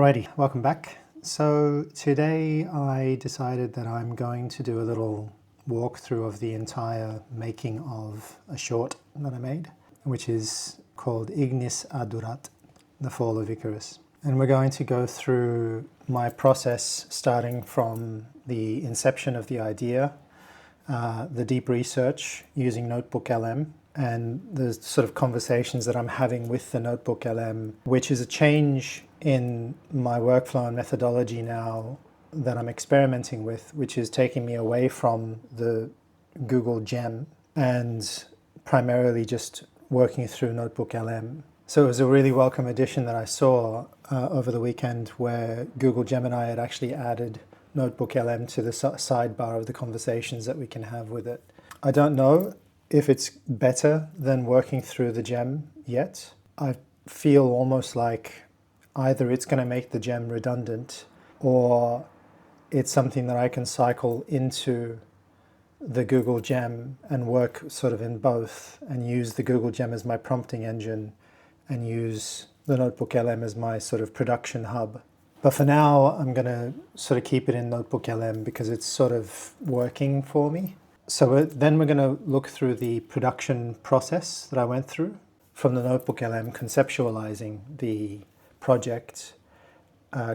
Alrighty, welcome back. So today I decided that I'm going to do a little walkthrough of the entire making of a short that I made, which is called Ignis Adurat, the Fall of Icarus. And we're going to go through my process starting from the inception of the idea, the deep research using NotebookLM, and the sort of conversations that I'm having with the NotebookLM, which is a change in my workflow and methodology now that I'm experimenting with, which is taking me away from the Google Gem and primarily just working through NotebookLM. So it was a really welcome addition that I saw over the weekend where Google Gemini had actually added NotebookLM to the sidebar of the conversations that we can have with it. I don't know if it's better than working through the gem yet. I feel almost like either it's going to make the gem redundant or it's something that I can cycle into the Google Gem and work sort of in both and use the Google Gem as my prompting engine and use the NotebookLM as my sort of production hub. But for now, I'm going to sort of keep it in NotebookLM because it's sort of working for me. So then we're going to look through the production process that I went through from the NotebookLM, conceptualizing the project,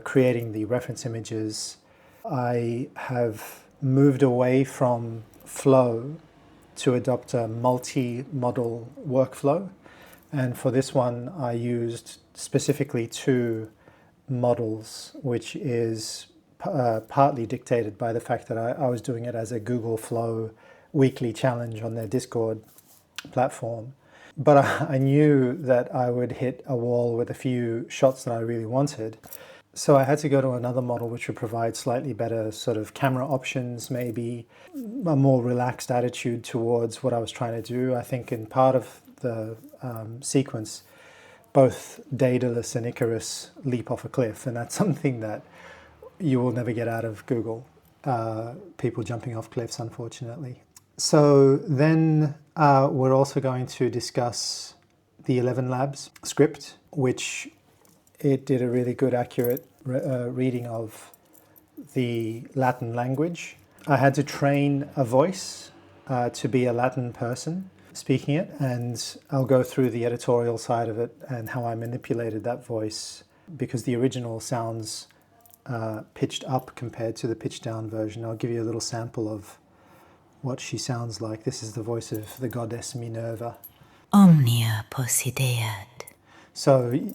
creating the reference images. I have moved away from flow to adopt a multi-model workflow. And for this one, I used specifically two models, which is partly dictated by the fact that I was doing it as a Google Flow weekly challenge on their Discord platform. But I knew that I would hit a wall with a few shots that I really wanted. So I had to go to another model which would provide slightly better sort of camera options, maybe a more relaxed attitude towards what I was trying to do. I think in part of the sequence, both Daedalus and Icarus leap off a cliff, and that's something that you will never get out of Google, people jumping off cliffs, unfortunately. So then we're also going to discuss the 11 Labs script, which it did a really good, accurate reading of the Latin language. I had to train a voice to be a Latin person speaking it, and I'll go through the editorial side of it and how I manipulated that voice because the original sounds pitched up compared to the pitched down version. I'll give you a little sample of what she sounds like. This is the voice of the goddess Minerva. Omnia possideat. So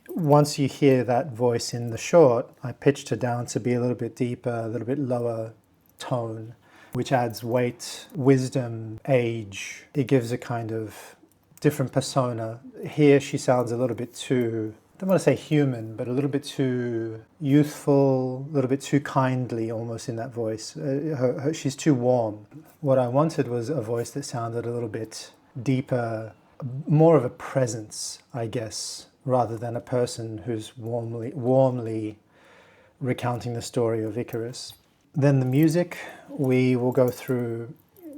once you hear that voice in the short, I pitched her down to be a little bit deeper, a little bit lower tone, which adds weight, wisdom, age. It gives a kind of different persona. Here she sounds a little bit too, I don't want to say human, but a little bit too youthful, a little bit too kindly almost in that voice. She's too warm. What I wanted was a voice that sounded a little bit deeper, more of a presence, I guess, rather than a person who's warmly recounting the story of Icarus. Then the music, we will go through,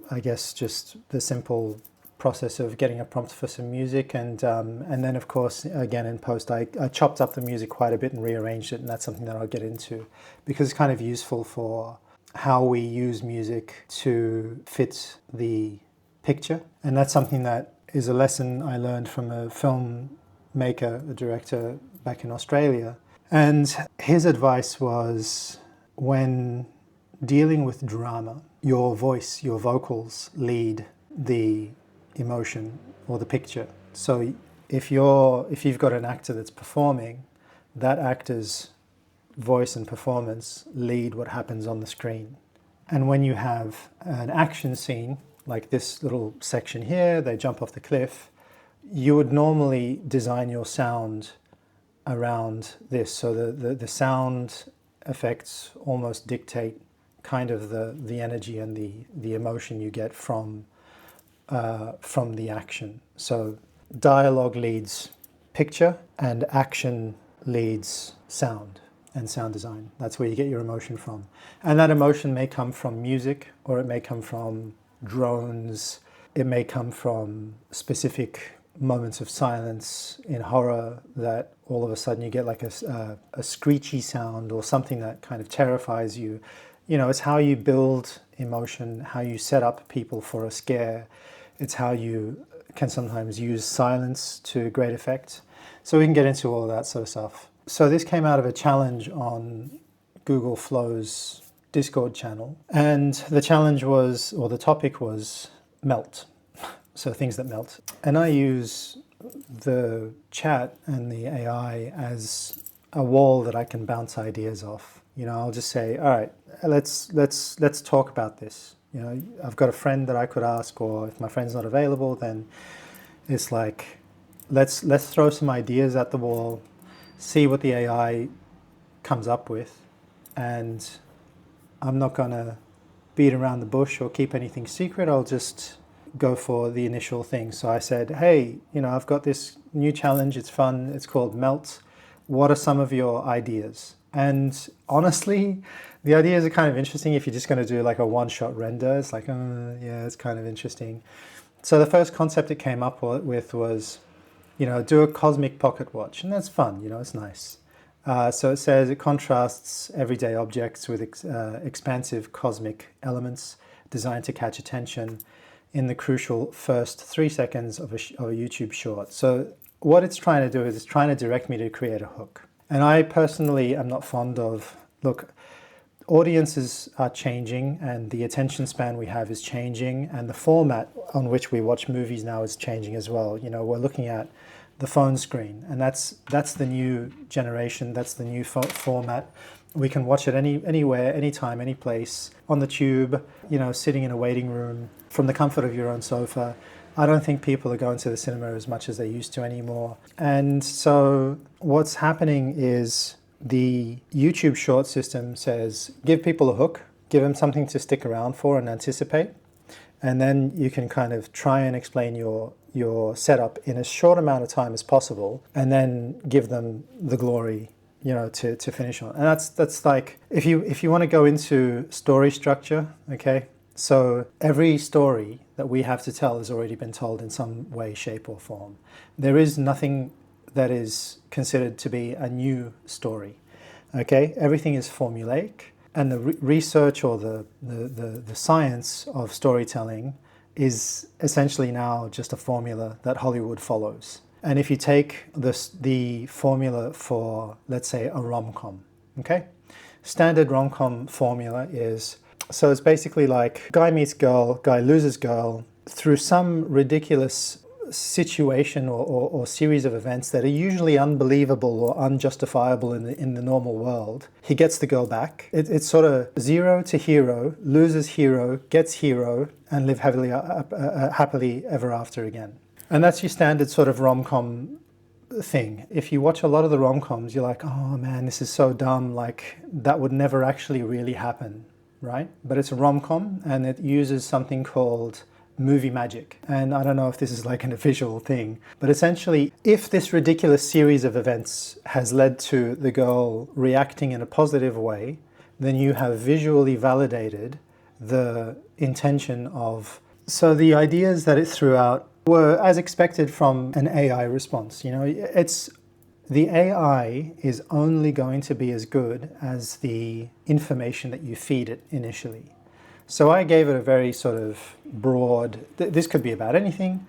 I guess, just the simple process of getting a prompt for some music, and then of course again in post I chopped up the music quite a bit and rearranged it, and that's something that I'll get into because it's kind of useful for how we use music to fit the picture, and that's something that is a lesson I learned from a filmmaker, a director back in Australia, and his advice was when dealing with drama, your voice, your vocals lead the emotion or the picture. So if you've got an actor that's performing, that actor's voice and performance lead what happens on the screen. And when you have an action scene like this little section here, they jump off the cliff, you would normally design your sound around this, so the sound effects almost dictate kind of the energy and the emotion you get from the action. So dialogue leads picture and action leads sound and sound design. That's where you get your emotion from. And that emotion may come from music, or it may come from drones, it may come from specific moments of silence in horror that all of a sudden you get like a screechy sound or something that kind of terrifies you. You know, it's how you build emotion, how you set up people for a scare. It's how you can sometimes use silence to great effect. So we can get into all of that sort of stuff. So this came out of a challenge on Google Flow's Discord channel. And the challenge was, or the topic was, melt. So things that melt. And I use the chat and the AI as a wall that I can bounce ideas off. You know, I'll just say, all right, let's talk about this. You know, I've got a friend that I could ask, or if my friend's not available, then it's like, let's throw some ideas at the wall, see what the AI comes up with, and I'm not going to beat around the bush or keep anything secret. I'll just go for the initial thing. So I said, hey, you know, I've got this new challenge. It's fun. It's called Melt. What are some of your ideas? And honestly, the ideas are kind of interesting if you're just going to do like a one-shot render. It's like, yeah, it's kind of interesting. So the first concept it came up with was, you know, do a cosmic pocket watch. And that's fun, you know, it's nice. So it says it contrasts everyday objects with expansive cosmic elements designed to catch attention in the crucial first 3 seconds of a YouTube short. So what it's trying to do is it's trying to direct me to create a hook. And I personally am not fond of, look, audiences are changing and the attention span we have is changing, and the format on which we watch movies now is changing as well. You know, we're looking at the phone screen, and that's the new generation, that's the new format. We can watch it anywhere, anytime, any place, on the tube, you know, sitting in a waiting room, from the comfort of your own sofa. I don't think people are going to the cinema as much as they used to anymore. And so what's happening is the YouTube short system says, give people a hook, give them something to stick around for and anticipate. And then you can kind of try and explain your setup in as short amount of time as possible, and then give them the glory, you know, to finish on. And that's like, if you want to go into story structure, okay, so every story that we have to tell has already been told in some way, shape or form. There is nothing that is considered to be a new story, okay? Everything is formulaic, and the research or the science of storytelling is essentially now just a formula that Hollywood follows. And if you take the formula for, let's say, a rom-com, okay? Standard rom-com formula is, so it's basically like guy meets girl, guy loses girl, through some ridiculous situation or series of events that are usually unbelievable or unjustifiable in the normal world. He gets the girl back. It's sort of zero to hero, loses hero, gets hero, and live happily ever after again. And that's your standard sort of rom-com thing. If you watch a lot of the rom-coms, you're like, oh man, this is so dumb, like that would never actually really happen, right? But it's a rom-com, and it uses something called movie magic. And I don't know if this is like a visual thing, but essentially, if this ridiculous series of events has led to the girl reacting in a positive way, then you have visually validated the intention of... So the ideas that it threw out were as expected from an AI response. You know, the AI is only going to be as good as the information that you feed it initially. So I gave it a very sort of broad, this could be about anything.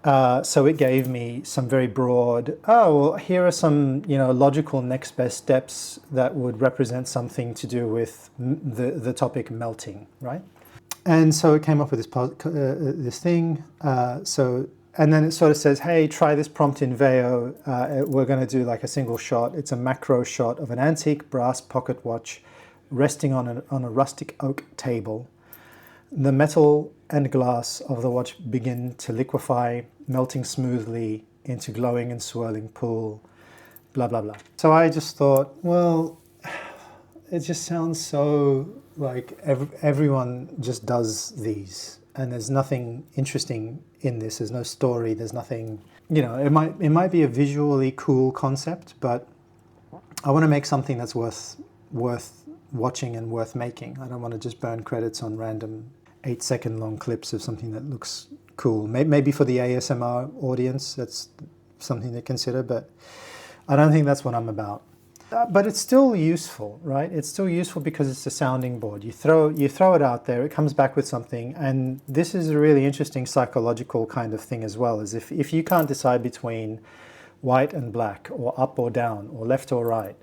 So it gave me some very broad, oh, well, here are some, you know, logical next best steps that would represent something to do with the topic melting, right? And so it came up with this thing. And then it sort of says, hey, try this prompt in Veo. We're going to do like a single shot. It's a macro shot of an antique brass pocket watch resting on a rustic oak table. The metal and glass of the watch begin to liquefy, melting smoothly into glowing and swirling pool, blah, blah, blah. So I just thought, well, it just sounds so like everyone just does these, and there's nothing interesting in this. There's no story. There's nothing, you know, it might be a visually cool concept, but I want to make something that's worth watching and worth making. I don't want to just burn credits on random 8-second long clips of something that looks cool. Maybe for the ASMR audience, that's something to consider, but I don't think that's what I'm about. But it's still useful, right? It's still useful because it's a sounding board. You throw it out there, it comes back with something, and this is a really interesting psychological kind of thing as well, is if you can't decide between white and black, or up or down, or left or right,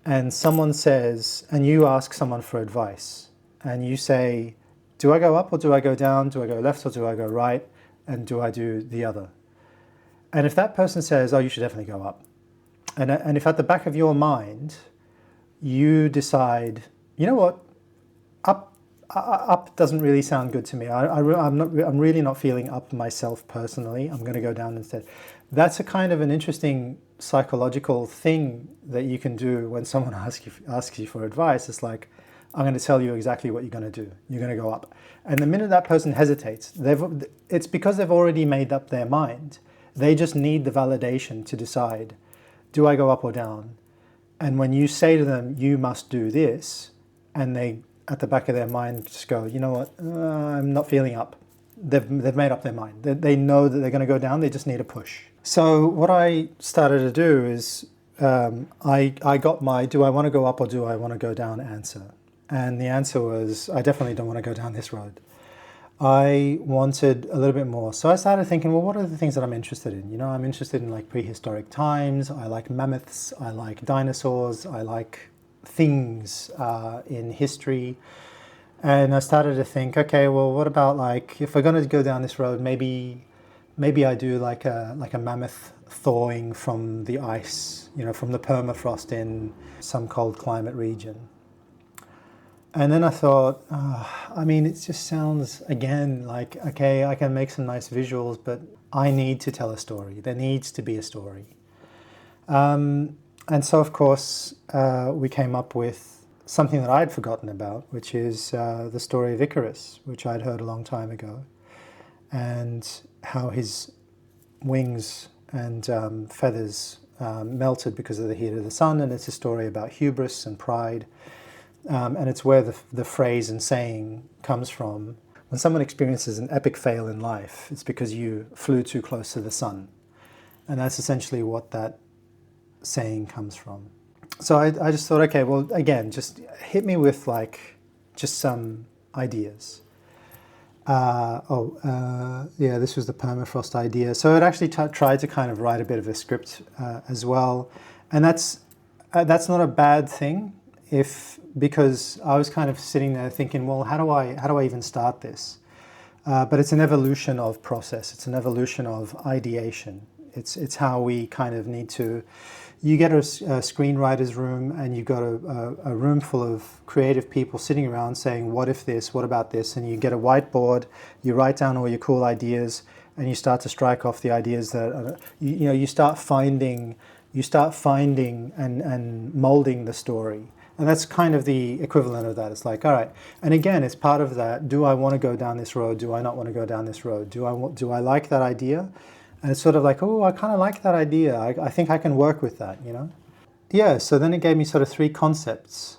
and someone says, and you ask someone for advice, and you say, do I go up or do I go down? Do I go left or do I go right? And do I do the other? And if that person says, oh, you should definitely go up, and if at the back of your mind, you decide, you know what, up doesn't really sound good to me. I'm really not feeling up myself personally. I'm going to go down instead. That's a kind of an interesting psychological thing that you can do when someone asks you for advice. It's like, I'm going to tell you exactly what you're going to do. You're going to go up. And the minute that person hesitates, it's because they've already made up their mind. They just need the validation to decide, do I go up or down? And when you say to them, you must do this, and they, at the back of their mind, just go, you know what, I'm not feeling up. They've made up their mind. They know that they're going to go down, they just need a push. So what I started to do is, I got my, do I want to go up or do I want to go down answer? And the answer was, I definitely don't want to go down this road. I wanted a little bit more. So I started thinking, well, what are the things that I'm interested in? You know, I'm interested in like prehistoric times. I like mammoths. I like dinosaurs. I like things in history. And I started to think, okay, well, what about like, if we're going to go down this road, maybe I do like a mammoth thawing from the ice, you know, from the permafrost in some cold climate region. And then I thought, I mean, it just sounds, again, like, okay, I can make some nice visuals, but I need to tell a story. There needs to be a story. And so, of course, we came up with something that I'd forgotten about, which is the story of Icarus, which I'd heard a long time ago, and how his wings and feathers melted because of the heat of the sun. And it's a story about hubris and pride. And it's where the phrase and saying comes from. When someone experiences an epic fail in life, it's because you flew too close to the sun. And that's essentially what that saying comes from. So I just thought, okay, well, again, just hit me with like just some ideas. Yeah, this was the permafrost idea. So it actually tried to kind of write a bit of a script as well. And that's not a bad thing, because I was kind of sitting there thinking, well, how do I even start this? But it's an evolution of process. It's an evolution of ideation. It's how we kind of need to. You get a screenwriter's room, and you've got a room full of creative people sitting around saying, what if this, what about this? And you get a whiteboard, you write down all your cool ideas, and you start to strike off the ideas that, you start finding and molding the story. And that's kind of the equivalent of that. It's like, all right. And again, it's part of that. Do I want to go down this road? Do I not want to go down this road? Do I like that idea? And it's sort of like, oh, I kind of like that idea. I think I can work with that, you know? Yeah, so then it gave me sort of three concepts,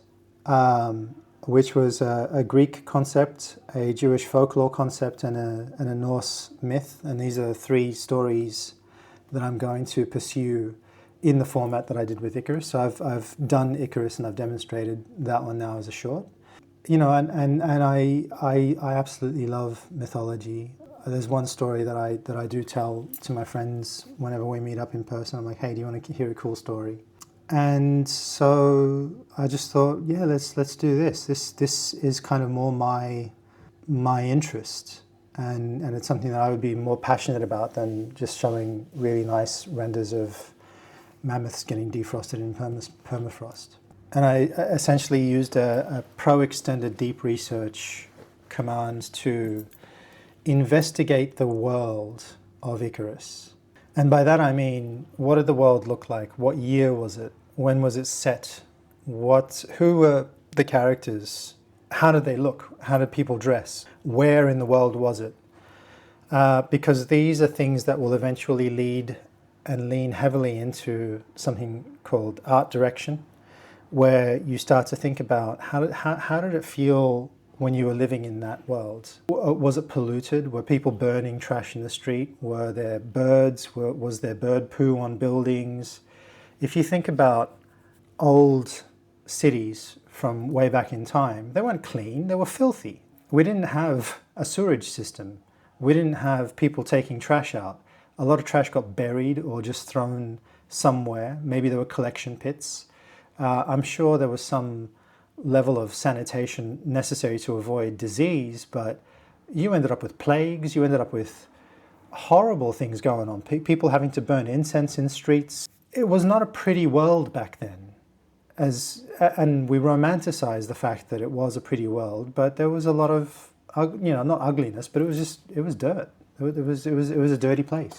which was a Greek concept, a Jewish folklore concept, and a Norse myth. And these are three stories that I'm going to pursue in the format that I did with Icarus. So I've done Icarus and I've demonstrated that one now as a short. You know, and I absolutely love mythology. There's one story that I do tell to my friends whenever we meet up in person. I'm like, hey, do you want to hear a cool story? And so I just thought, yeah, let's do this. This is kind of more my interest. And it's something that I would be more passionate about than just showing really nice renders of mammoths getting defrosted in permafrost. And I essentially used a pro-extended deep research command to investigate the world of Icarus. And by that I mean, what did the world look like? What year was it? When was it set? Who were the characters? How did they look? How did people dress? Where in the world was it? Because these are things that will eventually lead and lean heavily into something called art direction, where you start to think about how did it feel when you were living in that world? Was it polluted? Were people burning trash in the street? Were there birds? Was there bird poo on buildings? If you think about old cities from way back in time, they weren't clean, they were filthy. We didn't have a sewerage system. We didn't have people taking trash out. A lot of trash got buried or just thrown somewhere. Maybe there were collection pits. I'm sure there was some level of sanitation necessary to avoid disease, but you ended up with plagues, you ended up with horrible things going on. People having to burn incense in streets. It was not a pretty world back then. And we romanticize the fact that it was a pretty world, but there was a lot of, not ugliness, but it was dirt. It was a dirty place.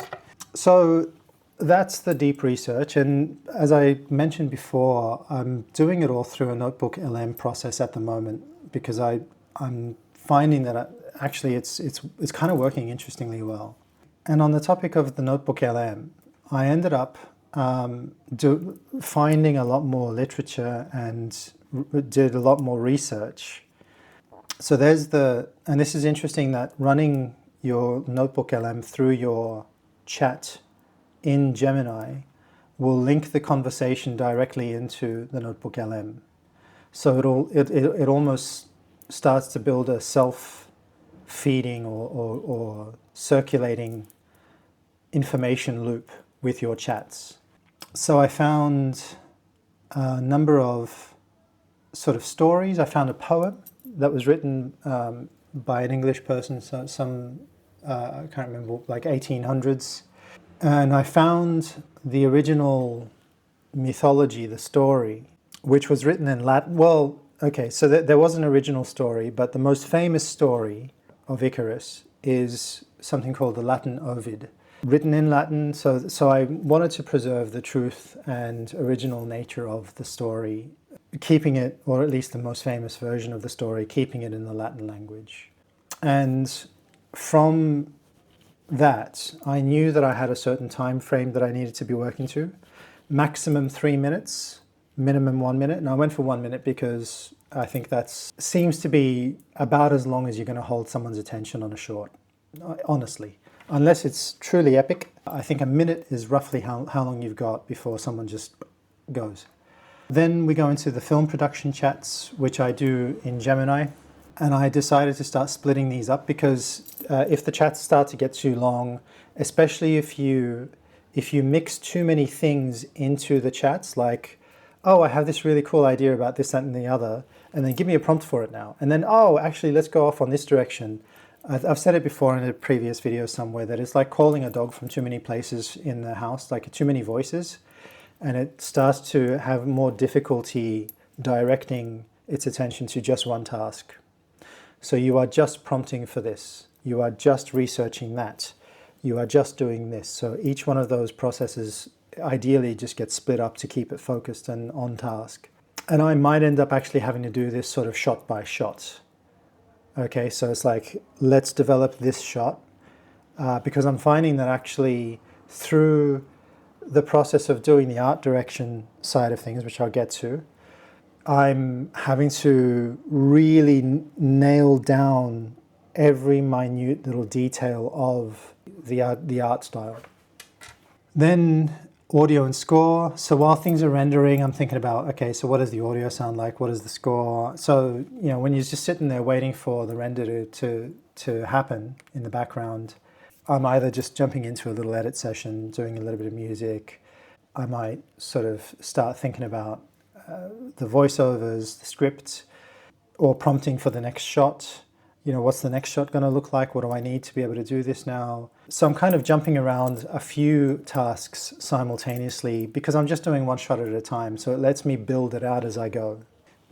So that's the deep research, and as I mentioned before, I'm doing it all through a NotebookLM process at the moment because I'm finding that actually it's kind of working interestingly well. And on the topic of the NotebookLM, I ended up finding a lot more literature and did a lot more research. So and this is interesting, that running your NotebookLM through your chat in Gemini will link the conversation directly into the NotebookLM. So it almost starts to build a self-feeding or circulating information loop with your chats. So I found a number of sort of stories. I found a poem that was written by an English person, I can't remember, like 1800s. And I found the original mythology, the story, which was written in Latin. Well, okay, so there was an original story, but the most famous story of Icarus is something called the Latin Ovid, written in Latin. So I wanted to preserve the truth and original nature of the story, keeping it, or at least the most famous version of the story, keeping it in the Latin language. And from that, I knew that I had a certain time frame that I needed to be working to. Maximum 3 minutes, minimum 1 minute. And I went for 1 minute because I think that seems to be about as long as you're going to hold someone's attention on a short, honestly. Unless it's truly epic, I think a minute is roughly how long you've got before someone just goes. Then we go into the film production chats, which I do in Gemini. And I decided to start splitting these up because if the chats start to get too long, especially if you mix too many things into the chats, like, oh, I have this really cool idea about this, that, and the other, and then give me a prompt for it now. And then, oh, actually, let's go off on this direction. I've said it before in a previous video somewhere that it's like calling a dog from too many places in the house, like too many voices, and it starts to have more difficulty directing its attention to just one task. So you are just prompting for this. You are just researching that. You are just doing this. So each one of those processes ideally just gets split up to keep it focused and on task. And I might end up actually having to do this sort of shot by shot. Okay, so it's like, let's develop this shot because I'm finding that actually through the process of doing the art direction side of things, which I'll get to, I'm having to really nail down every minute little detail of the art style. Then audio and score. So while things are rendering, I'm thinking about, okay, so what does the audio sound like? What is the score? So, when you're just sitting there waiting for the render to happen in the background, I'm either just jumping into a little edit session, doing a little bit of music. I might sort of start thinking about the voiceovers, the script, or prompting for the next shot. What's the next shot going to look like? What do I need to be able to do this now? So I'm kind of jumping around a few tasks simultaneously because I'm just doing one shot at a time. So it lets me build it out as I go.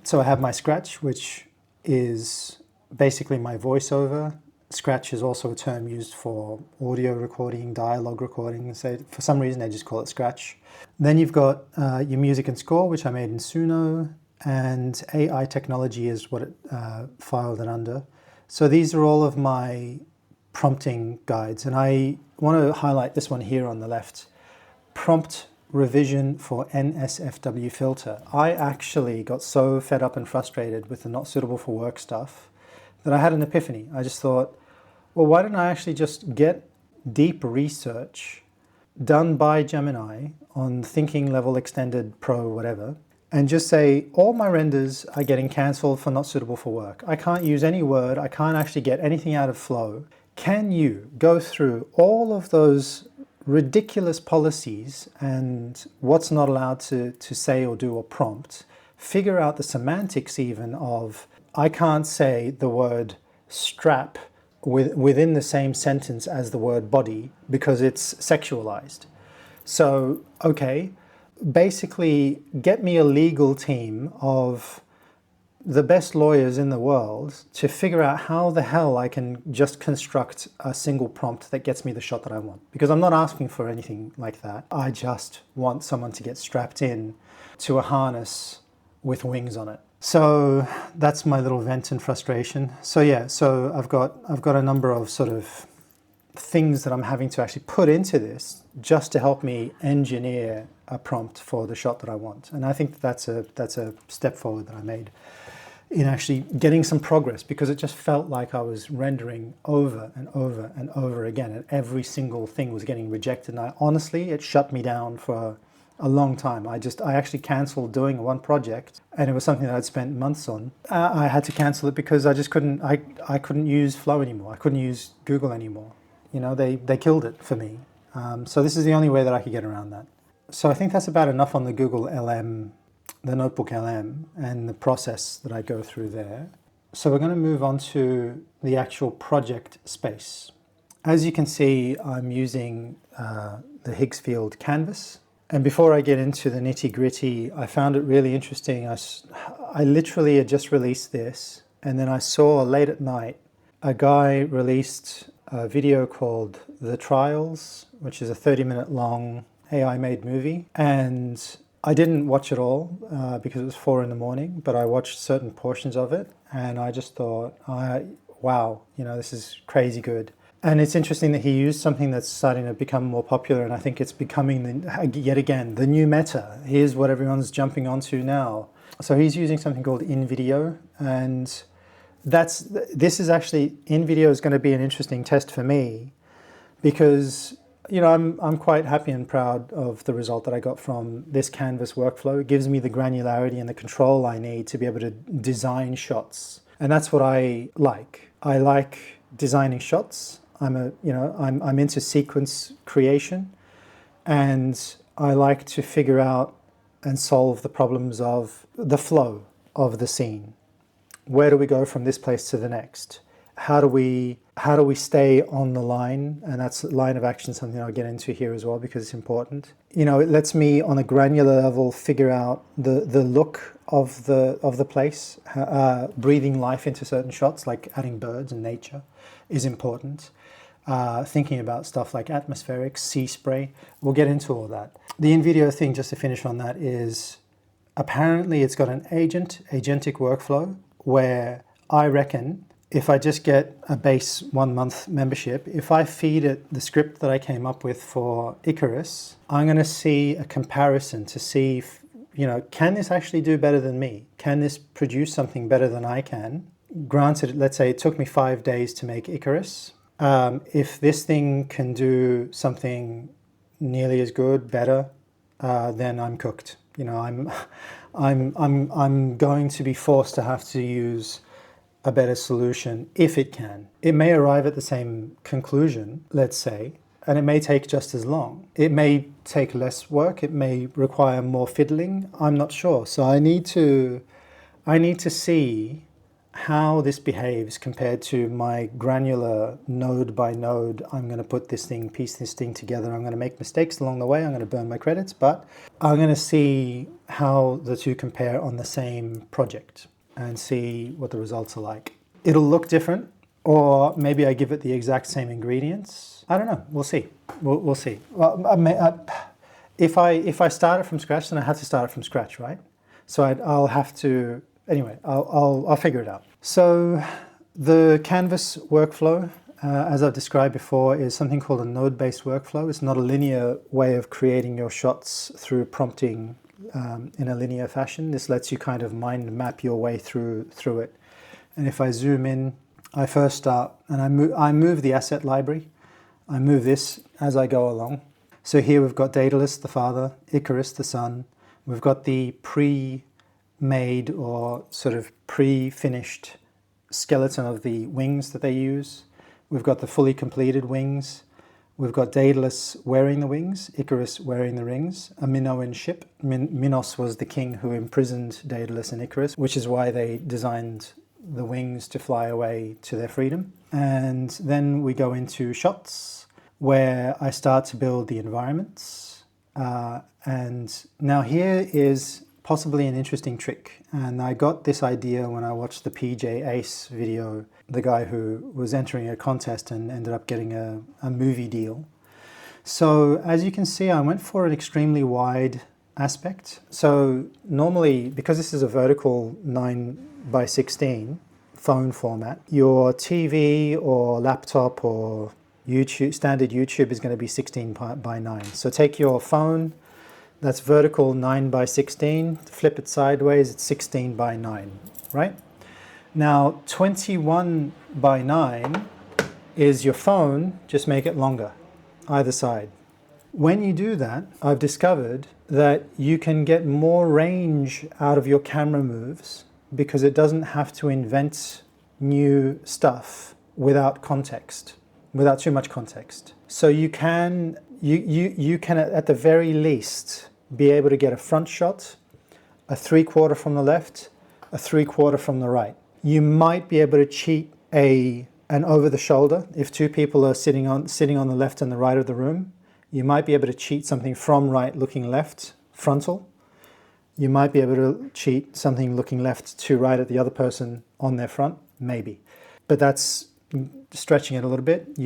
So I have my scratch, which is basically my voiceover. Scratch is also a term used for audio recording, dialogue recording. So for some reason, they just call it scratch. Then you've got your music and score, which I made in Suno, and AI technology is what it filed it under. So these are all of my prompting guides. And I want to highlight this one here on the left. Prompt revision for NSFW filter. I actually got so fed up and frustrated with the not suitable for work stuff that I had an epiphany. I just thought, well, why don't I actually just get deep research done by Gemini on Thinking Level Extended Pro, whatever, and just say all my renders are getting cancelled for not suitable for work. I can't use any word. I can't actually get anything out of flow. Can you go through all of those ridiculous policies and what's not allowed to say or do or prompt, figure out the semantics even of, I can't say the word strap within the same sentence as the word body because it's sexualized. So, okay, basically get me a legal team of the best lawyers in the world to figure out how the hell I can just construct a single prompt that gets me the shot that I want. Because I'm not asking for anything like that. I just want someone to get strapped in to a harness with wings on it. So that's my little vent and frustration. So yeah, so I've got a number of sort of things that I'm having to actually put into this just to help me engineer a prompt for the shot that I want. And I think that's a step forward that I made in actually getting some progress, because it just felt like I was rendering over and over and over again, and every single thing was getting rejected. And honestly, it shut me down for a long time. I actually canceled doing one project, and it was something that I'd spent months on. I had to cancel it because I just couldn't. I couldn't use Flow anymore. I couldn't use Google anymore. You know, they killed it for me. So this is the only way that I could get around that. So I think that's about enough on the Google LM, the Notebook LM, and the process that I go through there. So we're going to move on to the actual project space. As you can see, I'm using the Higgsfield canvas. And before I get into the nitty gritty, I found it really interesting. I literally had just released this, and then I saw late at night a guy released a video called The Trials, which is a 30-minute long AI-made movie. And I didn't watch it all because it was 4 a.m, but I watched certain portions of it, and I just thought, wow, you know, this is crazy good. And it's interesting that he used something that's starting to become more popular, and I think it's becoming, yet again, the new meta. Here's what everyone's jumping onto now. So he's using something called InVideo, and this is actually, InVideo is going to be an interesting test for me, because you know, I'm quite happy and proud of the result that I got from this canvas workflow. It gives me the granularity and the control I need to be able to design shots, and that's what I like. I like designing shots. I'm into sequence creation, and I like to figure out and solve the problems of the flow of the scene. Where do we go from this place to the next? How do we stay on the line? And that's line of action, something I'll get into here as well because it's important. You know, it lets me on a granular level figure out the look of the place. Breathing life into certain shots, like adding birds and nature, is important. Thinking about stuff like atmospherics, sea spray. We'll get into all that. The InVideo thing, just to finish on that, is apparently it's got an agentic workflow where I reckon if I just get a base 1 month membership, if I feed it the script that I came up with for Icarus, I'm going to see a comparison to see if, you know, can this actually do better than me? Can this produce something better than I can? Granted, let's say it took me 5 days to make Icarus. If this thing can do something nearly as good, better, then I'm cooked. You know, I'm going to be forced to have to use a better solution if it can. It may arrive at the same conclusion, let's say, and it may take just as long. It may take less work. It may require more fiddling. I'm not sure. So I need to see how this behaves compared to my granular node by node. I'm going to put piece this thing together. I'm going to make mistakes along the way. I'm going to burn my credits, but I'm going to see how the two compare on the same project and see what the results are like. It'll look different, or maybe I give it the exact same ingredients. I don't know. We'll see. We'll see. Well, if I start it from scratch, then I have to start it from scratch, right? So I'll have to. Anyway, I'll figure it out. So the Canvas workflow, as I've described before, is something called a node-based workflow. It's not a linear way of creating your shots through prompting in a linear fashion. This lets you kind of mind map your way through it. And if I zoom in I first start, and I move the asset library. I move this as I go along. So here we've got Daedalus, the father, Icarus, the son. We've got the pre-made or sort of pre-finished skeleton of the wings that they use. We've got the fully completed wings. We've got Daedalus wearing the wings, Icarus wearing the rings, a Minoan ship. Minos was the king who imprisoned Daedalus and Icarus, which is why they designed the wings to fly away to their freedom. And then we go into shots where I start to build the environments. And now here is possibly an interesting trick. And I got this idea when I watched the PJ Ace video, the guy who was entering a contest and ended up getting a movie deal. So as you can see, I went for an extremely wide aspect. So normally, because this is a vertical 9:16 phone format, your TV or laptop or YouTube, standard YouTube is going to be 16:9. So take your phone, that's vertical 9:16, flip it sideways, it's 16:9, right? Now 21:9 is your phone, just make it longer, either side. When you do that, I've discovered that you can get more range out of your camera moves because it doesn't have to invent new stuff without context, without too much context. So you can at the very least be able to get a front shot, a 3/4 from the left, a 3/4 from the right. You might be able to cheat an over the shoulder. If two people are sitting on the left and the right of the room, you might be able to cheat something from right looking left, frontal. You might be able to cheat something looking left to right at the other person on their front, maybe. But that's stretching it a little bit.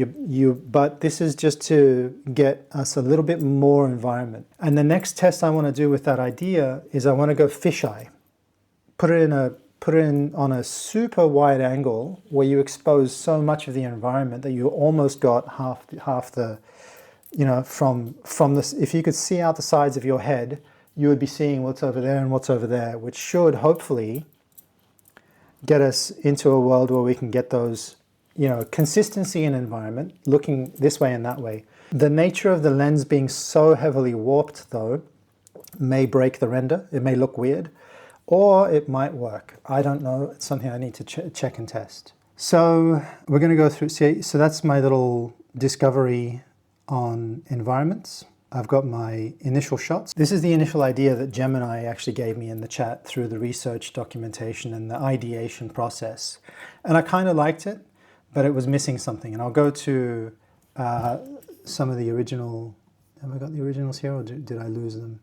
But this is just to get us a little bit more environment. And the next test I want to do with that idea is I want to go fisheye. Put it in on a super wide angle where you expose so much of the environment that you almost got half the, from this. If you could see out the sides of your head, you would be seeing what's over there and what's over there, which should hopefully get us into a world where we can get those, consistency in environment, looking this way and that way. The nature of the lens being so heavily warped, though, may break the render. It may look weird, or it might work. I don't know. It's something I need to check and test. So we're going to go through, so that's my little discovery on environments. I've got my initial shots. This is the initial idea that Gemini actually gave me in the chat through the research documentation and the ideation process. And I kind of liked it, but it was missing something. And I'll go to some of the original, have I got the originals here or did I lose them?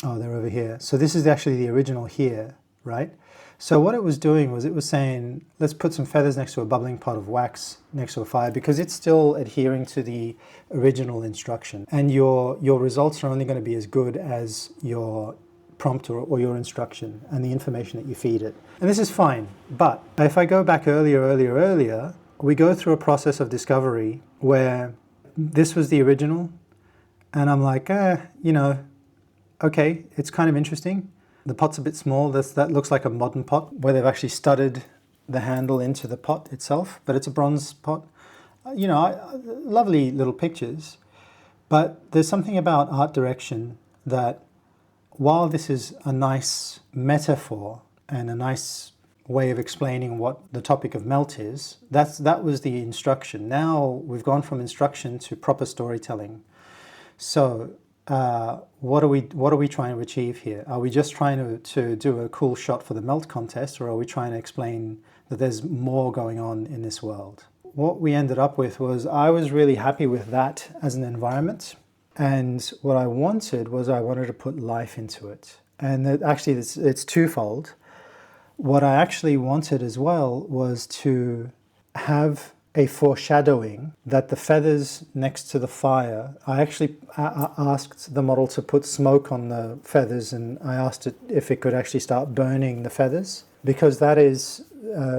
Oh, they're over here. So this is actually the original here, right? So what it was doing was it was saying, let's put some feathers next to a bubbling pot of wax next to a fire because it's still adhering to the original instruction. And your results are only going to be as good as your prompt or your instruction and the information that you feed it. And this is fine. But if I go back earlier, we go through a process of discovery where this was the original. And I'm like, okay, it's kind of interesting. The pot's a bit small. That looks like a modern pot where they've actually studded the handle into the pot itself, but it's a bronze pot. Lovely little pictures. But there's something about art direction that while this is a nice metaphor and a nice way of explaining what the topic of melt is, that was the instruction. Now we've gone from instruction to proper storytelling. So what are we trying to achieve here? Are we just trying to do a cool shot for the melt contest, or are we trying to explain that there's more going on in this world? What we ended up with was I was really happy with that as an environment, and what I wanted to put life into it. And actually it's twofold. What I actually wanted as well was to have a foreshadowing that the feathers next to the fire, I actually asked the model to put smoke on the feathers, and I asked it if it could actually start burning the feathers, because that is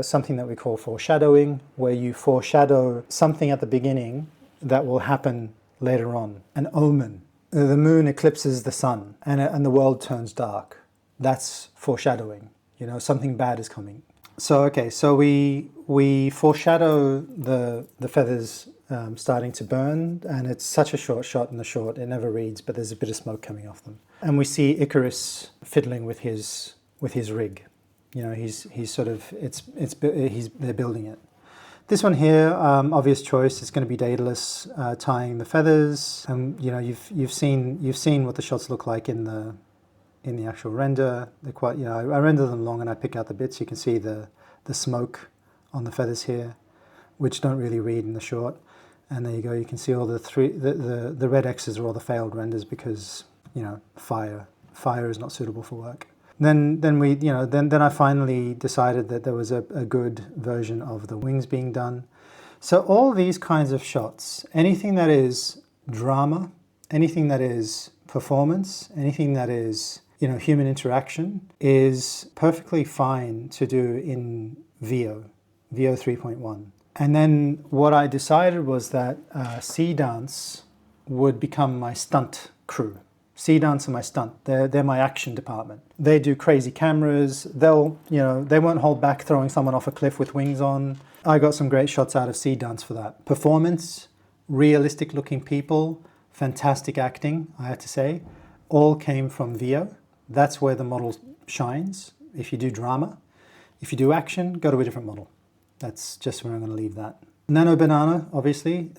something that we call foreshadowing, where you foreshadow something at the beginning that will happen later on. An omen. The moon eclipses the sun and the world turns dark. That's foreshadowing. Something bad is coming. So okay, so we foreshadow the feathers starting to burn, and it's such a short shot in the short, it never reads, but there's a bit of smoke coming off them. And we see Icarus fiddling with his rig. You know, he's sort of they're building it. This one here, obvious choice. It's going to be Daedalus tying the feathers, and you know you've seen what the shots look like in the actual render. They're quite, you know, I render them long and I pick out the bits. You can see the smoke on the feathers here, which don't really read in the short. And there you go. You can see all the red X's are all the failed renders because, you know, fire is not suitable for work. Then I finally decided that there was a good version of the wings being done. So all these kinds of shots, anything that is drama, anything that is performance, anything that is, you know, human interaction, is perfectly fine to do in VO 3.1. And then what I decided was that Sea Dance would become my stunt crew. Sea Dance are my stunt. They're my action department. They do crazy cameras. They won't hold back throwing someone off a cliff with wings on. I got some great shots out of Sea Dance for that. Performance, realistic looking people, fantastic acting, I have to say, all came from VO. That's where the model shines. If you do drama, if you do action, go to a different model. That's just where I'm going to leave that. Nano Banana, obviously,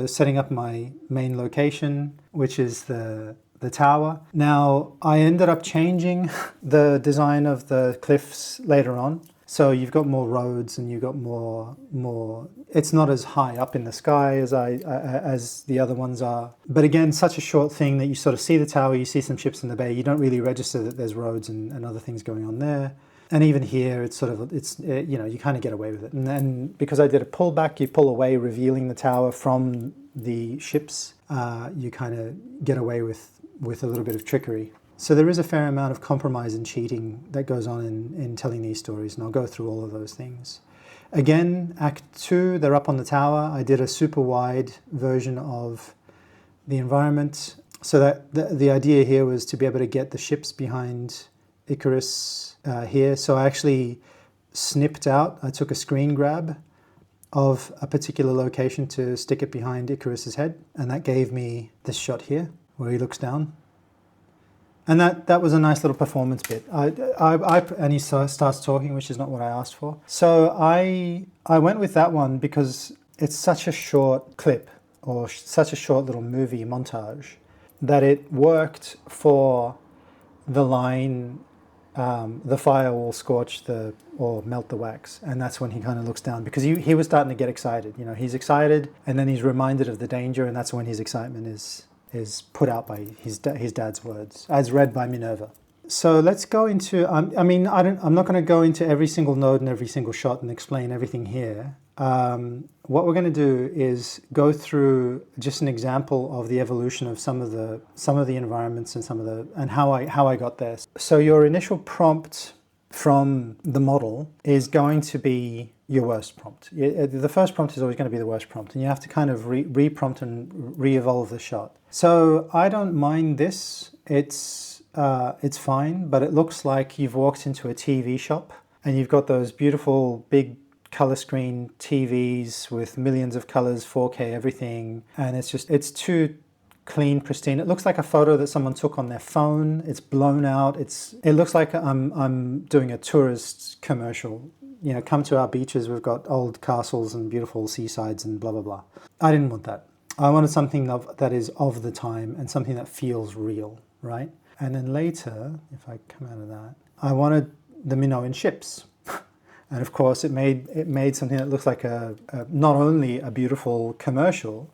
setting up my main location, which is the tower. Now, I ended up changing the design of the cliffs later on. So you've got more roads and you've got more. It's not as high up in the sky as the other ones are. But again, such a short thing that you sort of see the tower, you see some ships in the bay, you don't really register that there's roads and other things going on there. And even here, you kind of get away with it. And then because I did a pullback, you pull away, revealing the tower from the ships, you kind of get away with a little bit of trickery. So there is a fair amount of compromise and cheating that goes on in telling these stories, and I'll go through all of those things. Again, Act 2, they're up on the tower. I did a super wide version of the environment. So that the idea here was to be able to get the ships behind Icarus here. So I actually snipped out, I took a screen grab of a particular location to stick it behind Icarus's head, and that gave me this shot here where he looks down. And that was a nice little performance bit. And he starts talking, which is not what I asked for. So I went with that one because it's such a short clip, or such a short little movie montage, that it worked for the line, the fire will scorch or melt the wax. And that's when he kind of looks down, because he was starting to get excited. You know, he's excited, and then he's reminded of the danger, and that's when his excitement is put out by his dad's words, as read by Minerva. So let's go into, I'm not going to go into every single node and every single shot and explain everything here. What we're going to do is go through just an example of the evolution of some of the environments and how I got there. So your initial prompt from the model is going to be your worst prompt. The first prompt is always going to be the worst prompt, and you have to kind of re-prompt and re-evolve the shot. So I don't mind this. It's fine, but it looks like you've walked into a TV shop and you've got those beautiful big color screen TVs with millions of colors, 4K everything, and it's too clean, pristine. It looks like a photo that someone took on their phone. It's blown out. It looks like I'm doing a tourist commercial. You know, come to our beaches. We've got old castles and beautiful seasides and blah blah blah. I didn't want that. I wanted something that is of the time and something that feels real, right? And then later, if I come out of that, I wanted the Minoan ships. And of course, it made something that looks like not only a beautiful commercial,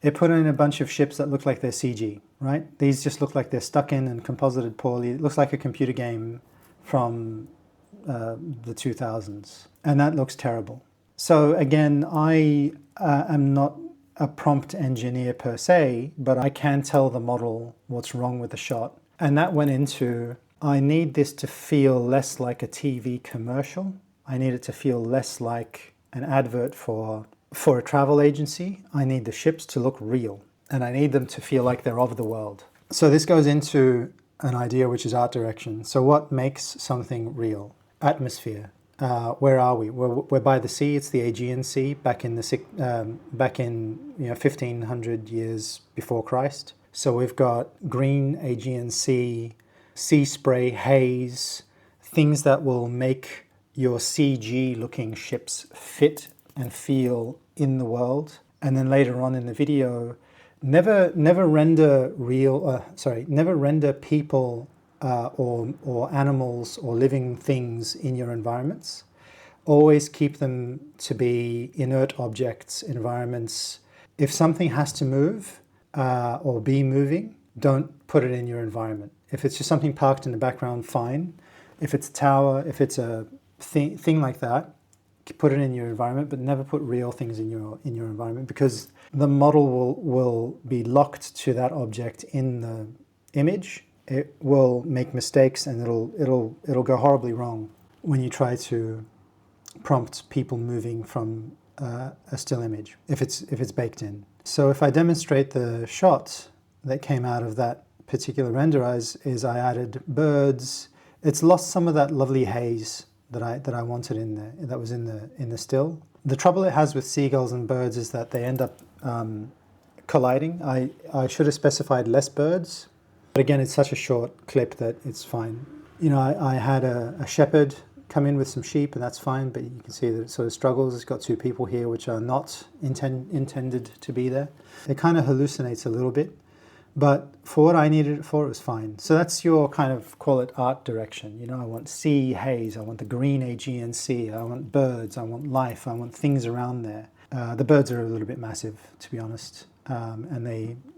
it put in a bunch of ships that look like they're CG, right? These just look like they're stuck in and composited poorly. It looks like a computer game from the 2000s. And that looks terrible. So again, I am not a prompt engineer per se, but I can tell the model what's wrong with the shot. And that went into, I need this to feel less like a TV commercial. I need it to feel less like an advert for a travel agency. I need the ships to look real, and I need them to feel like they're of the world. So this goes into an idea which is art direction. So what makes something real? Atmosphere. Where are we? We're by the sea. It's the Aegean Sea, back in 1500 years before Christ. So we've got green Aegean Sea, sea spray, haze, things that will make your CG looking ships fit and feel in the world. And then later on in the video, never render never render people or animals or living things in your environments. Always keep them to be inert objects, environments. If something has to move or be moving, don't put it in your environment. If it's just something parked in the background, fine. If it's a tower, if it's a thing like that, put it in your environment, but never put real things in your environment, because the model will be locked to that object in the image. It will make mistakes, and it'll go horribly wrong when you try to prompt people moving from a still image if it's baked in. So if I demonstrate the shot that came out of that particular render, is I added birds. It's lost some of that lovely haze that I wanted in there, that was in the still. The trouble it has with seagulls and birds is that they end up colliding. I should have specified less birds, but again, it's such a short clip that it's fine. You know, I had a shepherd come in with some sheep, and that's fine, but you can see that it sort of struggles. It's got two people here which are not intended to be there. It kind of hallucinates a little bit, but for what I needed it for, it was fine. So that's your kind of, call it art direction. You know, I want sea, haze, I want the green Aegean Sea, I want birds, I want life, I want things around there. The birds are a little bit massive, to be honest, and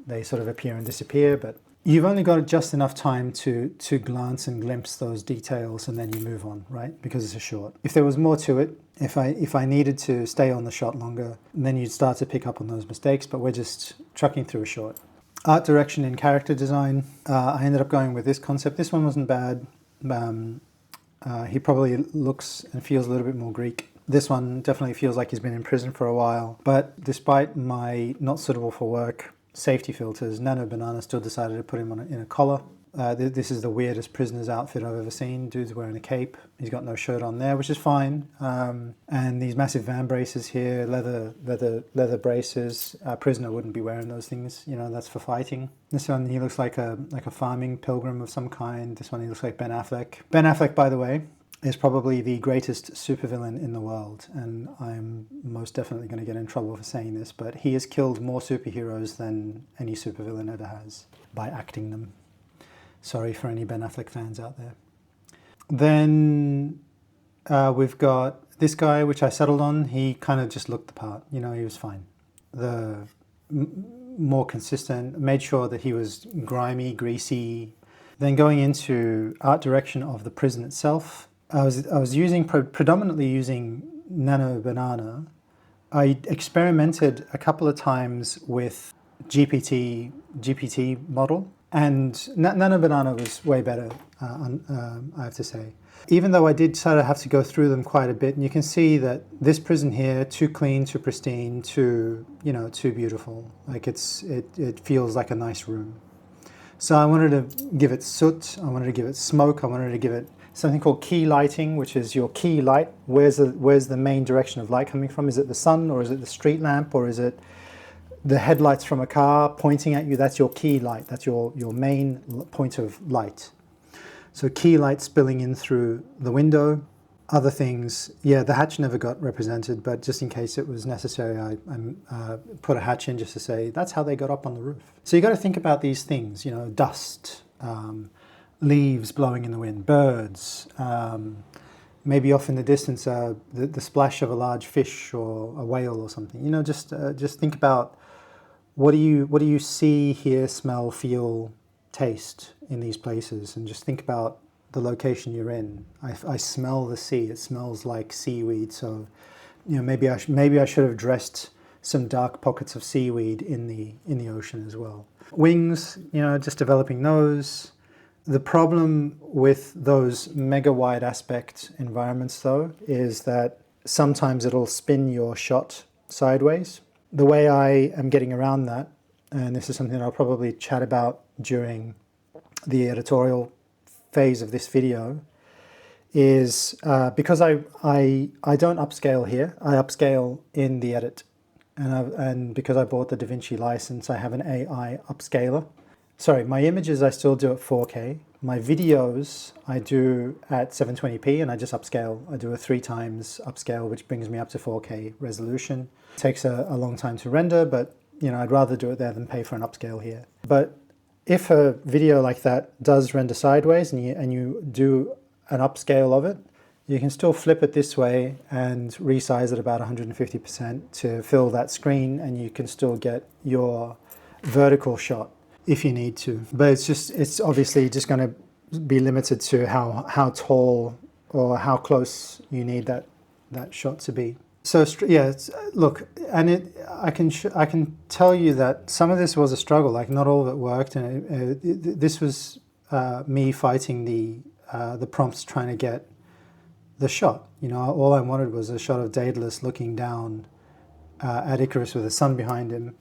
they sort of appear and disappear, but you've only got just enough time to glance and glimpse those details, and then you move on, right? Because it's a short. If there was more to it, if I needed to stay on the shot longer, then you'd start to pick up on those mistakes, but we're just trucking through a short. Art direction and character design, I ended up going with this concept. This one wasn't bad. He probably looks and feels a little bit more Greek. This one definitely feels like he's been in prison for a while, but despite my not suitable for work safety filters, Nano Banana still decided to put him in a collar. This is the weirdest prisoner's outfit I've ever seen. Dude's wearing a cape. He's got no shirt on there, which is fine. And these massive van braces here, leather braces. A prisoner wouldn't be wearing those things. You know, that's for fighting. This one, he looks like a farming pilgrim of some kind. This one, he looks like Ben Affleck. Ben Affleck, by the way, is probably the greatest supervillain in the world, and I'm most definitely going to get in trouble for saying this, but he has killed more superheroes than any supervillain ever has by acting them. Sorry for any Ben Affleck fans out there. Then we've got this guy, which I settled on. He kind of just looked the part. You know, he was fine. The more consistent, made sure that he was grimy, greasy. Then going into art direction of the prison itself, I was using predominantly using Nano Banana. I experimented a couple of times with GPT model, and Nano Banana was way better, I have to say. Even though I did sort of have to go through them quite a bit, and you can see that this prison here, too clean, too pristine, too beautiful. Like it feels like a nice room. So I wanted to give it soot, I wanted to give it smoke, I wanted to give it something called key lighting, which is your key light. Where's the main direction of light coming from? Is it the sun, or is it the street lamp, or is it the headlights from a car pointing at you? That's your key light. That's your main point of light. So key light spilling in through the window. Other things, yeah, the hatch never got represented, but just in case it was necessary, I put a hatch in just to say that's how they got up on the roof. So you got to think about these things, dust, leaves blowing in the wind, birds, maybe off in the distance, the splash of a large fish or a whale or something. Just think about what do you see, hear, smell, feel, taste in these places, and just think about the location you're in. I smell the sea. It smells like seaweed. So, maybe I should have dressed some dark pockets of seaweed in the ocean as well. Wings, just developing those. The problem with those mega wide aspect environments, though, is that sometimes it'll spin your shot sideways. The way I am getting around that, and this is something that I'll probably chat about during the editorial phase of this video, is because I don't upscale here, I upscale in the edit. And because I bought the DaVinci license, I have an AI upscaler. Sorry, my images I still do at 4K. My videos I do at 720p and I just upscale. I do a 3 times upscale, which brings me up to 4K resolution. It takes a long time to render, but I'd rather do it there than pay for an upscale here. But if a video like that does render sideways and you do an upscale of it, you can still flip it this way and resize it about 150% to fill that screen, and you can still get your vertical shot if you need to. But it's obviously just going to be limited to how tall or how close you need that shot to be. So yeah, look, and I can tell you that some of this was a struggle. Like, not all of it worked, and this was me fighting the prompts trying to get the shot. All I wanted was a shot of Daedalus looking down at Icarus with the sun behind him.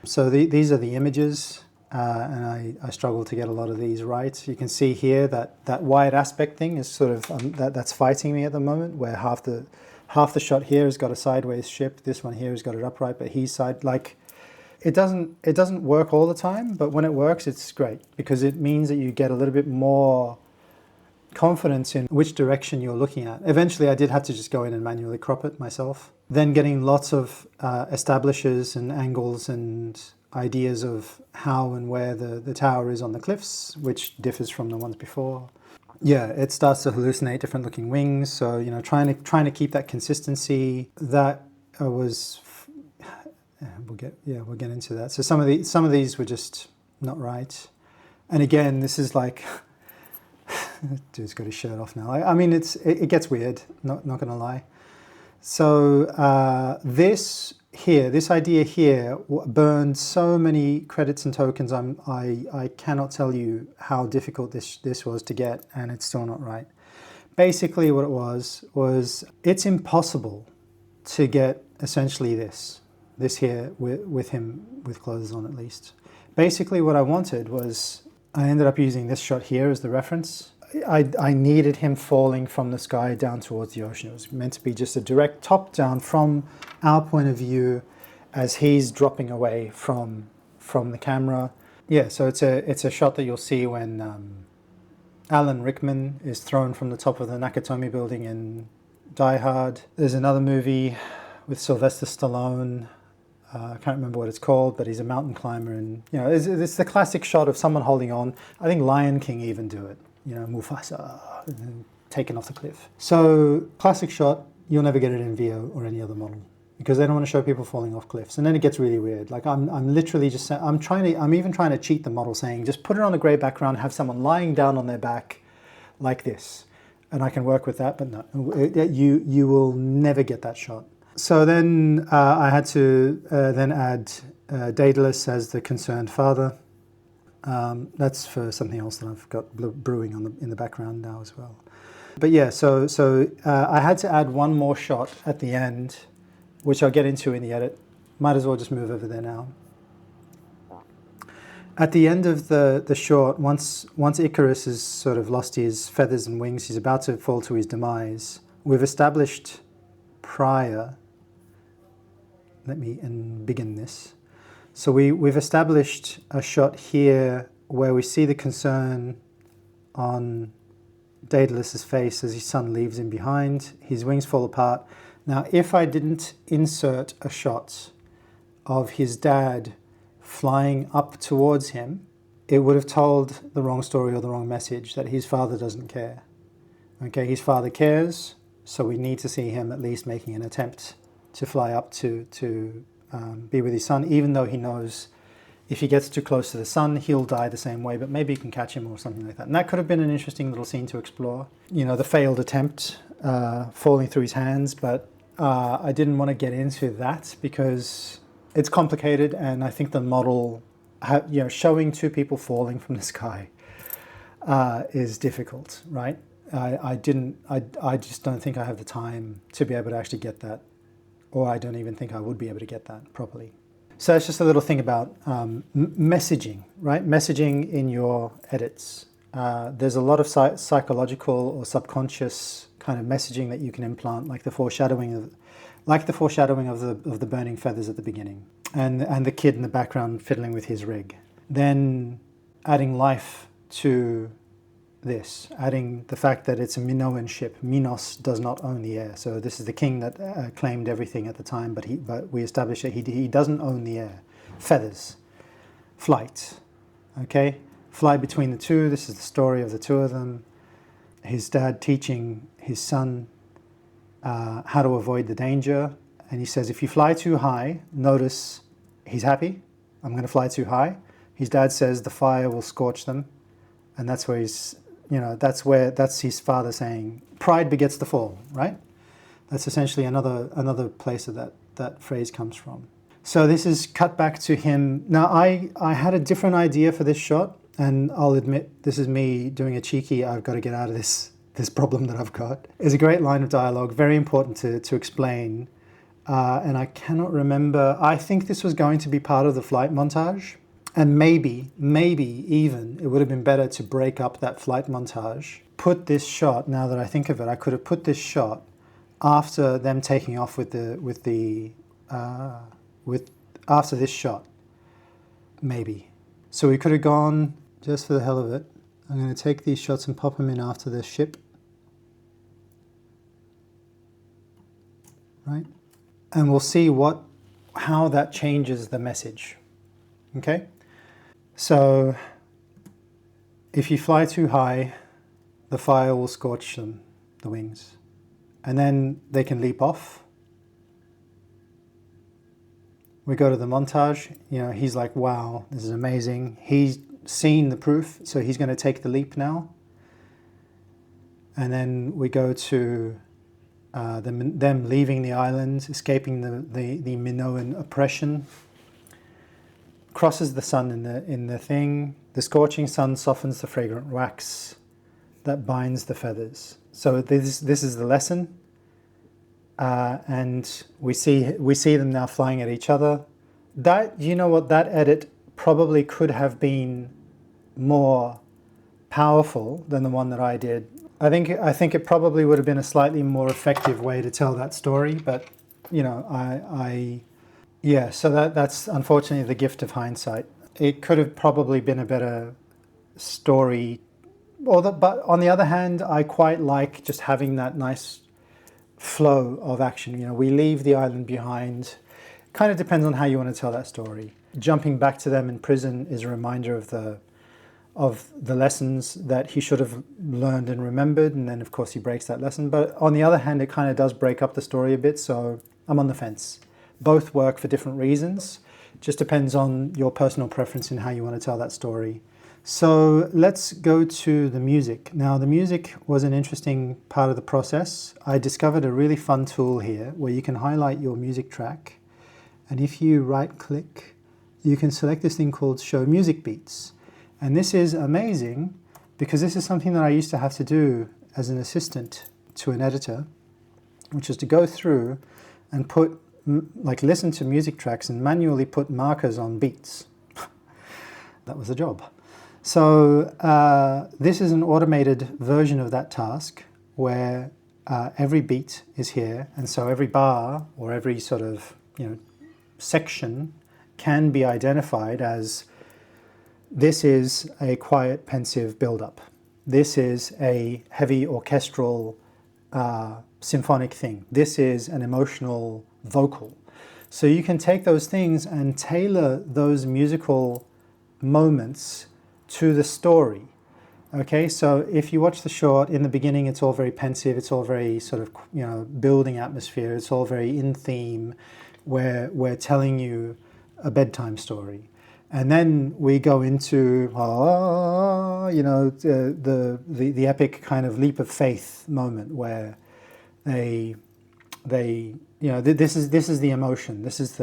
So these are the images, and I struggled to get a lot of these right. You can see here that wide aspect thing is sort of that's fighting me at the moment, where half the shot here has got a sideways ship, this one here has got it upright, but he's side, like, it doesn't work all the time, but when it works, it's great, because it means that you get a little bit more confidence in which direction you're looking at. Eventually I did have to just go in and manually crop it myself. Then getting lots of establishes and angles and ideas of how and where the tower is on the cliffs, which differs from the ones before. Yeah, it starts to hallucinate different looking wings. So, trying to keep that consistency, that was, we'll get into that. So some of these were just not right. And again, this is like, dude's got his shirt off now. I mean, it gets weird, not gonna lie. So this idea here burned so many credits and tokens. I cannot tell you how difficult this was to get, and it's still not right. Basically what it was it's impossible to get essentially this here with him with clothes on, at least. Basically what I wanted was, I ended up using this shot here as the reference. I needed him falling from the sky down towards the ocean. It was meant to be just a direct top down from our point of view as he's dropping away from the camera. Yeah, so it's a shot that you'll see when Alan Rickman is thrown from the top of the Nakatomi building in Die Hard. There's another movie with Sylvester Stallone. I can't remember what it's called, but he's a mountain climber, and it's the classic shot of someone holding on. I think Lion King even do it. Mufasa taken off the cliff. So classic shot. You'll never get it in VO or any other model, because they don't want to show people falling off cliffs, and then it gets really weird. Like, I'm literally just I'm even trying to cheat the model, saying just put it on a grey background, have someone lying down on their back like this, and I can work with that. But no, you will never get that shot. So then I had to then add Daedalus as the concerned father. That's for something else that I've got brewing in the background now as well. But yeah, so I had to add one more shot at the end, which I'll get into in the edit. Might as well just move over there now. At the end of the short, once Icarus has sort of lost his feathers and wings, he's about to fall to his demise. We've established prior, let me begin this. So we've established a shot here where we see the concern on Daedalus's face as his son leaves him behind. His wings fall apart. Now, if I didn't insert a shot of his dad flying up towards him, it would have told the wrong story or the wrong message, that his father doesn't care. Okay, his father cares, so we need to see him at least making an attempt to fly up to be with his son, even though he knows if he gets too close to the sun, he'll die the same way, but maybe he can catch him or something like that. And that could have been an interesting little scene to explore. The failed attempt, falling through his hands, but I didn't want to get into that because it's complicated, and I think the model, showing two people falling from the sky is difficult, right? I just don't think I have the time to be able to actually get that, or I don't even think I would be able to get that properly. So it's just a little thing about messaging, right? Messaging in your edits. there's a lot of psychological or subconscious kind of messaging that you can implant, like the foreshadowing of the burning feathers at the beginning, and the kid in the background fiddling with his rig. Then adding life to this, adding the fact that it's a Minoan ship. Minos does not own the air, so this is the king that claimed everything at the time, but we established that he doesn't own the air. Feathers, flight, okay? Fly between the two. This is the story of the two of them. His dad teaching his son how to avoid the danger. And he says, if you fly too high, notice he's happy. I'm going to fly too high. His dad says the fire will scorch them. And that's where that's his father saying, pride begets the fall, right? That's essentially another place that phrase comes from. So this is cut back to him. Now, I had a different idea for this shot. And I'll admit, this is me doing a cheeky, I've got to get out of this problem that I've got. It's a great line of dialogue, very important to explain. And I cannot remember, I think this was going to be part of the flight montage. And maybe even, it would have been better to break up that flight montage. Put this shot, now that I think of it, I could have put this shot after them taking off after this shot. Maybe. So we could have gone, just for the hell of it, I'm going to take these shots and pop them in after the ship. Right? And we'll see how that changes the message. Okay? So, if you fly too high, the fire will scorch them, the wings. And then they can leap off. We go to the montage, he's like, wow, this is amazing. He's seen the proof, so he's going to take the leap now. And then we go to them leaving the island, escaping the Minoan oppression. Crosses the sun in the thing. The scorching sun softens the fragrant wax that binds the feathers. So this is the lesson. And we see them now flying at each other. That edit probably could have been more powerful than the one that I did. I think it probably would have been a slightly more effective way to tell that story, but so that's unfortunately the gift of hindsight. It could have probably been a better story, but on the other hand, I quite like just having that nice flow of action. We leave the island behind. Kind of depends on how you want to tell that story. Jumping back to them in prison is a reminder of the lessons that he should have learned and remembered, and then of course he breaks that lesson. But on the other hand, it kind of does break up the story a bit, so I'm on the fence. Both work for different reasons. Just depends on your personal preference in how you want to tell that story. So let's go to the music. Now, the music was an interesting part of the process. I discovered a really fun tool here where you can highlight your music track, and if you right-click, you can select this thing called Show Music Beats. And this is amazing because this is something that I used to have to do as an assistant to an editor, which is to go through and listen to music tracks and manually put markers on beats. That was the job. So this is an automated version of that task where every beat is here, and so every bar or every sort of section can be identified as this is a quiet, pensive build-up. This is a heavy orchestral symphonic thing. This is an emotional vocal. So you can take those things and tailor those musical moments to the story. Okay, so if you watch the short, in the beginning it's all very pensive, it's all very sort of building atmosphere, it's all very in theme, where we're telling you a bedtime story. And then we go into the epic kind of leap of faith moment where this is the emotion, this is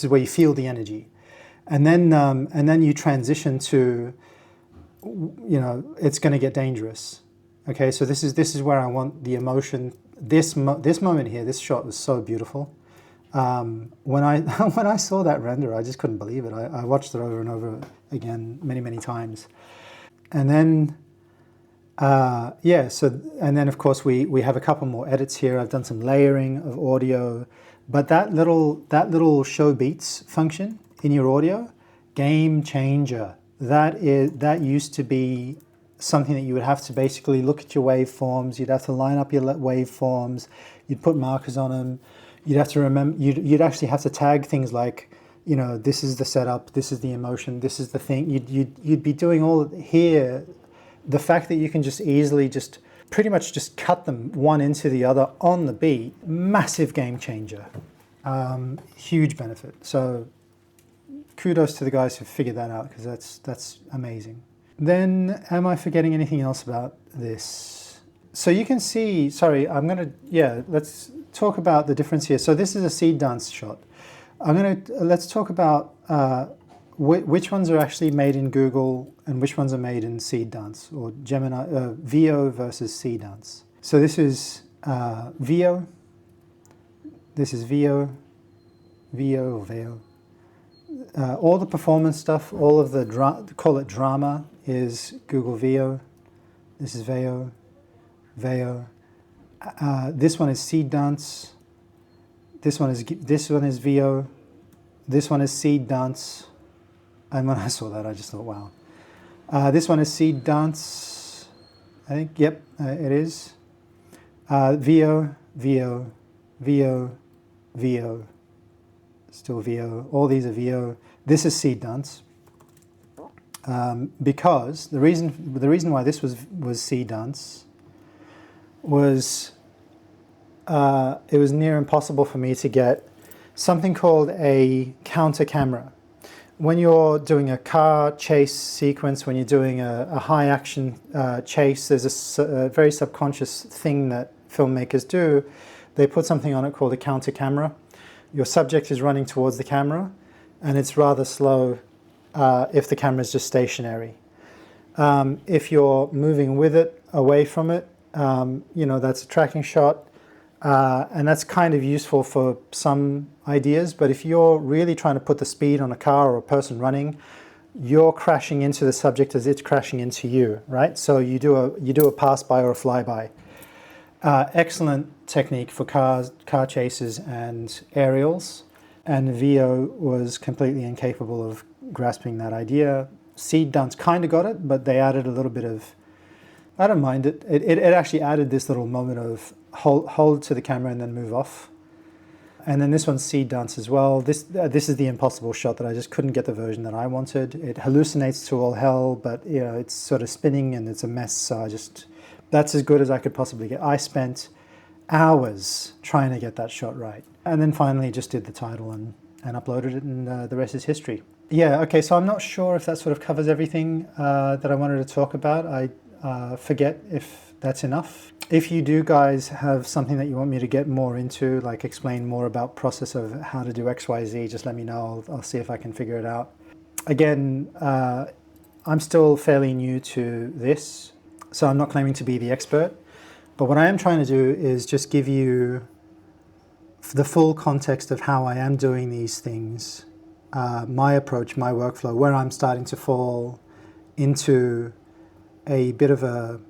where you feel the energy. And then you transition to, it's going to get dangerous. Okay, so this is where I want the emotion. This moment here, this shot was so beautiful. When I saw that render, I just couldn't believe it. I watched it over and over again many times. And then, yeah, so, and then of course we have a couple more edits here. I've done some layering of audio, but that little show beats function in your audio, game changer. That used to be something that you would have to basically look at your waveforms. You'd have to line up your waveforms. You'd put markers on them. You'd have to remember. You'd actually have to tag things like, you know, this is the setup, this is the emotion, this is the thing. You'd be doing all here. The fact that you can just easily pretty much just cut them one into the other on the beat, massive game changer. Huge benefit. So kudos to the guys who figured that out, because that's amazing. Then, am I forgetting anything else about this? So you can see, sorry, let's talk about the difference here. So this is a seed dance shot. Let's talk about which ones are actually made in Google and which ones are made in Seed Dance, or Gemini, VO versus Seed Dance. So this is VO. This is VO or VO. All the performance stuff, all of the call it drama, is Google VO. This is VO. This one is Seed Dance. This one is VO. This one is Seed Dance. And when I saw that, I just thought, wow. This one is Seed Dance. I think, yep, it is. VO. Still VO. All these are VO. This is Seed Dance. Because the reason why this was Seed Dance was it was near impossible for me to get something called a counter camera. When you're doing a car chase sequence, when you're doing a high action chase, there's a very subconscious thing that filmmakers do. They put something on it called a counter camera. Your subject is running towards the camera, and it's rather slow if the camera is just stationary. If you're moving with it, away from it, that's a tracking shot. And that's kind of useful for some ideas, but if you're really trying to put the speed on a car or a person running, you're crashing into the subject as it's crashing into you, right? So you do a pass-by or a flyby. Excellent technique for car chases and aerials, and VO was completely incapable of grasping that idea. Seed Dance kind of got it, but they added a little bit of, I don't mind it. It actually added this little moment of hold to the camera and then move off. And then this one's Seed Dance as well. This is the impossible shot that I just couldn't get the version that I wanted. It hallucinates to all hell, but it's sort of spinning and it's a mess. So that's as good as I could possibly get. I spent hours trying to get that shot right. And then finally just did the title and uploaded it, and the rest is history. Yeah, okay, so I'm not sure if that sort of covers everything that I wanted to talk about. I forget if that's enough. If you do guys have something that you want me to get more into, like explain more about process of how to do XYZ, just let me know. I'll see if I can figure it out. Again, I'm still fairly new to this, so I'm not claiming to be the expert. But what I am trying to do is just give you the full context of how I am doing these things, my approach, my workflow, where I'm starting to fall into a bit of a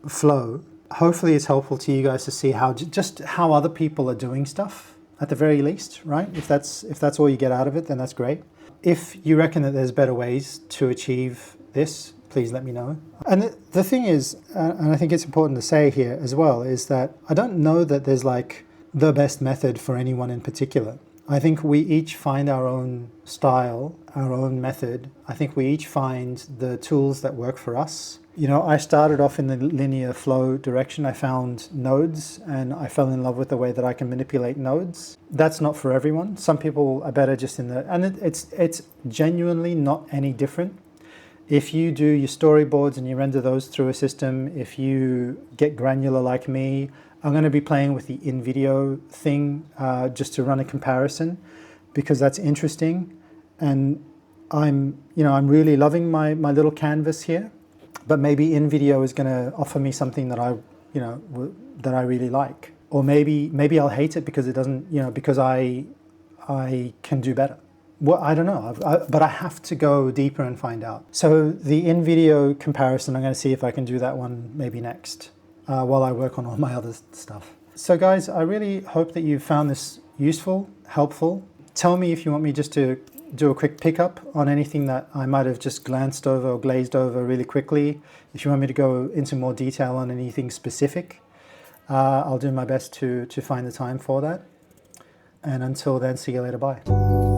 flow. Hopefully it's helpful to you guys to see how other people are doing stuff, at the very least, right? If that's all you get out of it, then that's great. If you reckon that there's better ways to achieve this, please let me know. And the thing is, and I think it's important to say here as well, is that I don't know that there's like the best method for anyone in particular. I think we each find our own style, our own method. I think we each find the tools that work for us. I started off in the linear flow direction. I found nodes and I fell in love with the way that I can manipulate nodes. That's not for everyone. Some people are better just and it's genuinely not any different. If you do your storyboards and you render those through a system, if you get granular like me, I'm going to be playing with the in-video thing just to run a comparison, because that's interesting. And I'm really loving my little canvas here. But maybe in-video is going to offer me something that that I really like. Or maybe I'll hate it because it doesn't, because I can do better. Well, I don't know, but I have to go deeper and find out. So the in-video comparison, I'm going to see if I can do that one maybe next, while I work on all my other stuff. So guys, I really hope that you found this useful, helpful. Tell me if you want me just to do a quick pickup on anything that I might have just glanced over or glazed over really quickly. If you want me to go into more detail on anything specific, I'll do my best to find the time for that. And until then, see you later, bye.